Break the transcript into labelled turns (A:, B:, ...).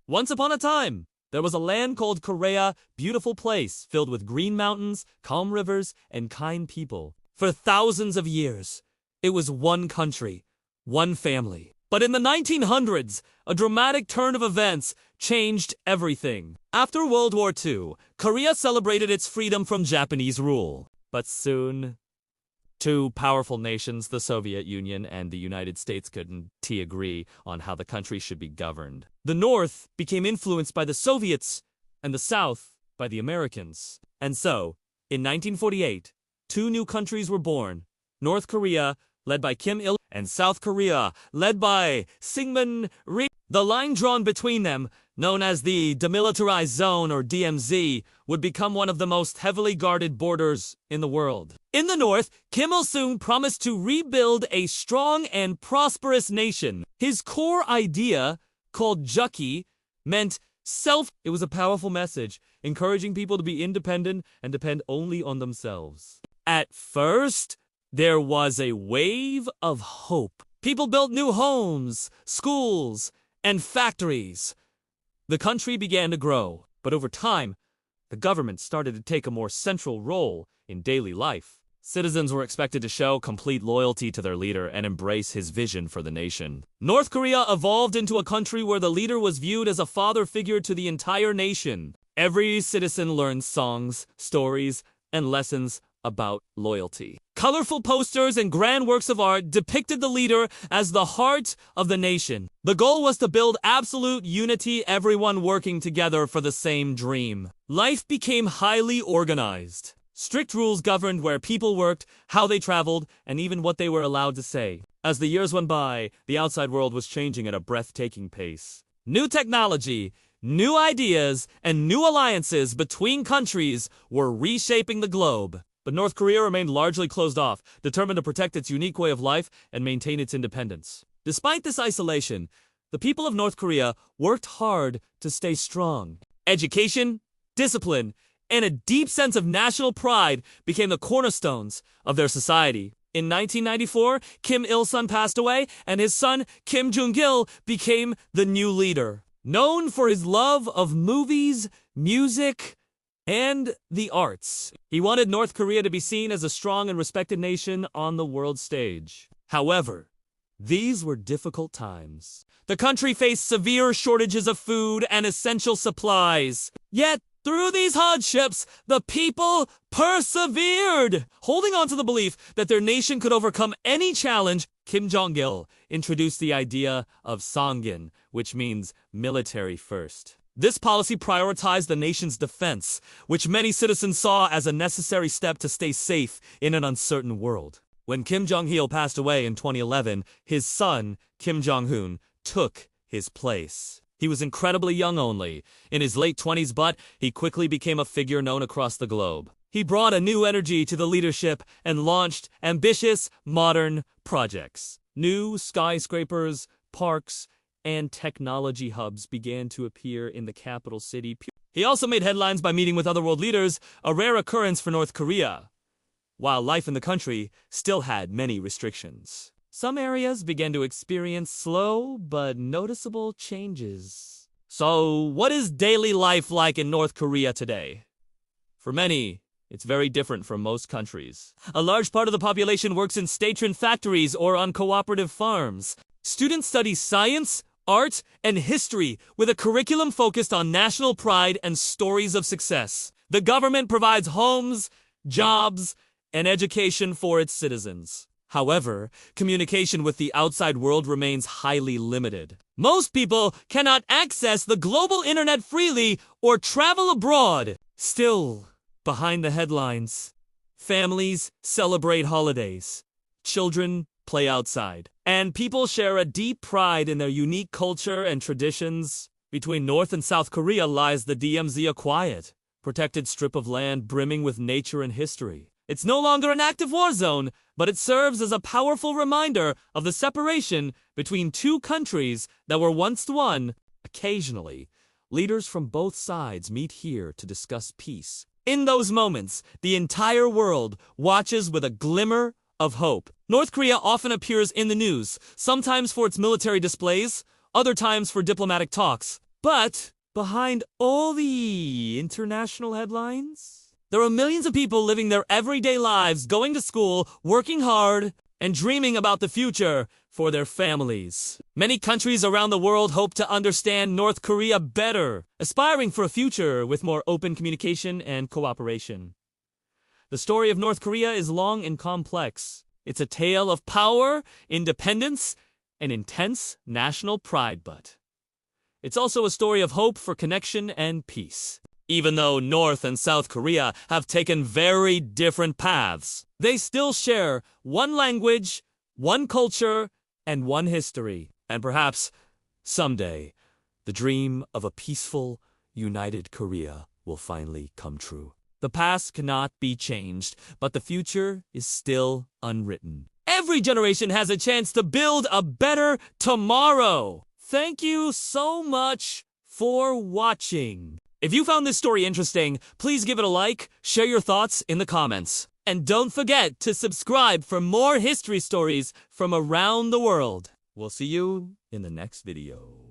A: Once upon a time, there was a land called Korea, beautiful place filled with green mountains, calm rivers, and kind people. For thousands of years, it was one country, one family. But in the 1900s, a dramatic turn of events changed everything. After World War II, Korea celebrated its freedom from Japanese rule. But soon, two powerful nations, the Soviet Union and the United States, couldn't agree on how the country should be governed. The North became influenced by the Soviets and the South by the Americans. And so, in 1948, two new countries were born: North Korea, led by Kim Il, and South Korea, led by Syngman Rhee. The line drawn between them, known as the Demilitarized Zone or DMZ, would become one of the most heavily guarded borders in the world. In the north, Kim Il-sung promised to rebuild a strong and prosperous nation. His core idea, called Juche, meant self. It was a powerful message, encouraging people to be independent and depend only on themselves. At first, there was a wave of hope. People built new homes, schools, and factories. The country began to grow, but over time, the government started to take a more central role in daily life. Citizens were expected to show complete loyalty to their leader and embrace his vision for the nation. North Korea evolved into a country where the leader was viewed as a father figure to the entire nation. Every citizen learned songs, stories, and lessons about loyalty. Colorful posters and grand works of art depicted the leader as the heart of the nation. The goal was to build absolute unity, everyone working together for the same dream. Life became highly organized. Strict rules governed where people worked, how they traveled, and even what they were allowed to say. As the years went by, the outside world was changing at a breathtaking pace. New technology, new ideas, and new alliances between countries were reshaping the globe. But North Korea remained largely closed off, determined to protect its unique way of life and maintain its independence. Despite this isolation, the people of North Korea worked hard to stay strong. Education, discipline, and a deep sense of national pride became the cornerstones of their society. In 1994, Kim Il-sung passed away, and his son, Kim Jong-il, became the new leader. Known for his love of movies, music, and the arts, he wanted North Korea to be seen as a strong and respected nation on the world stage. However, these were difficult times. The country faced severe shortages of food and essential supplies. Yet, through these hardships, the people persevered. Holding on to the belief that their nation could overcome any challenge, Kim Jong-il introduced the idea of Songun, which means military first. This policy prioritized the nation's defense, which many citizens saw as a necessary step to stay safe in an uncertain world. When Kim Jong-il passed away in 2011, his son, Kim Jong-un, took his place. He was incredibly young only, in his late 20s, but he quickly became a figure known across the globe. He brought a new energy to the leadership and launched ambitious, modern projects. New skyscrapers, parks, and technology hubs began to appear in the capital city. He also made headlines by meeting with other world leaders, a rare occurrence for North Korea, while life in the country still had many restrictions. Some areas began to experience slow but noticeable changes. So, what is daily life like in North Korea today? For many, it's very different from most countries. A large part of the population works in state-run factories or on cooperative farms. Students study science, art, and history with a curriculum focused on national pride and stories of success. The government provides homes, jobs, and education for its citizens. However, communication with the outside world remains highly limited. Most people cannot access the global internet freely or travel abroad. Still, behind the headlines, families celebrate holidays, children play outside, and people share a deep pride in their unique culture and traditions. Between North and South Korea lies the DMZ, a quiet, protected strip of land brimming with nature and history. It's no longer an active war zone, but it serves as a powerful reminder of the separation between two countries that were once one. Occasionally, leaders from both sides meet here to discuss peace. In those moments, the entire world watches with a glimmer of hope. North Korea often appears in the news, sometimes for its military displays, other times for diplomatic talks. But behind all the international headlines, there are millions of people living their everyday lives, going to school, working hard, and dreaming about the future for their families. Many countries around the world hope to understand North Korea better, aspiring for a future with more open communication and cooperation. The story of North Korea is long and complex. It's a tale of power, independence, and intense national pride, but it's also a story of hope for connection and peace. Even though North and South Korea have taken very different paths, they still share one language, one culture, and one history. And perhaps, someday, the dream of a peaceful, united Korea will finally come true. The past cannot be changed, but the future is still unwritten. Every generation has a chance to build a better tomorrow. Thank you so much for watching. If you found this story interesting, please give it a like, share your thoughts in the comments. And don't forget to subscribe for more history stories from around the world. We'll see you in the next video.